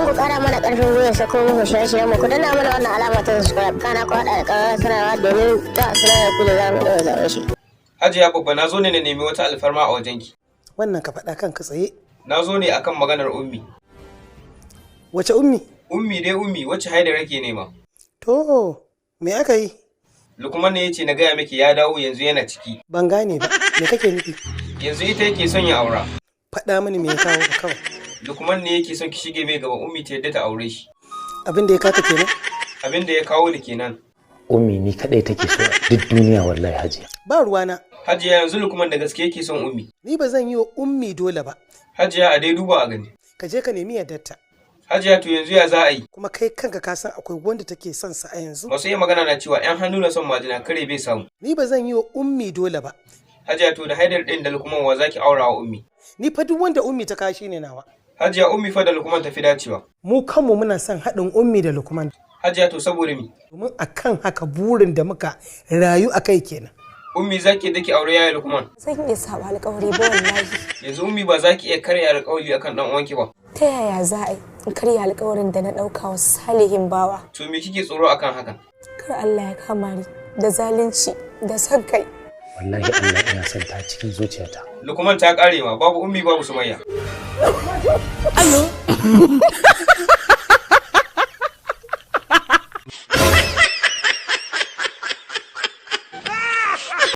ku kara mana karfin gwiwa sako muku shirye-shiryen mu ku danna mana wannan alama ta subscribe kana ku haɗa da ƙararrawar sanarwa domin ta sanar da ku da za mu ɗora zaɓen shi. Hajiya babba na zo ne na nemi wata alfarma a wajenki. Wannan ka faɗa kanka tsaye. Na zo ne akan maganar ummi. Wace ummi? Ummi dai ummi wacce Haidar yake nema. To, me aka yi? Lukman ne yace na gaya miki ya dawo yanzu yana ciki. Ban gane ba, me kake nufi? Yanzu ita yake son ya aura. Faɗa mini me ya kawo ka kawai. Lukman ne yake son ki shige mai gaba ummi ta yadda ta aure shi. Abin da ya kaka kenan? Abin da ya kawo ni kenan. Ummi ni kadai take so duk duniya wallahi Hajiya. Ba ruwana. Hajiya yanzu Lukman da gaske yake son ummi. Ni ba zan yi wa ummi dole ba. Hajiya a dai duba a gani. Ka je ka nemi yardarta. Hajiya to yanzu ya za a yi? Kuma kai kanka ka san akwai wanda take son sa a yanzu. Wasu iya magana na cewa 'yan hannu na son majina kare bai samu. Ni ba zan yi wa ummi dole ba. Hajiya to da Haidar ɗin da Lukman wa zaki aura wa ummi? Ni fa duk wanda ummi ta kashi ne nawa. Hajiya ummi fa da Lukman tafi dacewa. Mu kanmu muna son haɗin ummi da Lukman. Hajiya to saboda mi? Domin akan haka burin da muka rayu a kai kenan. Ummi zaki dake aure yaya Lukman? Zan iya saba alƙawari ba wallahi. Yanzu ummi ba zaki iya karya alƙawari akan dan uwanki ba. Ta yaya za a yi in karya alƙawarin da na ɗauka wa salihin bawa? To me kike tsoro akan hakan? Kar Allah ya kama ni da zalunci da son kai. Wallahi Allah ina son ta cikin zuciyata. Lukman ta kare ma babu ummi babu Sumayya. Ayo.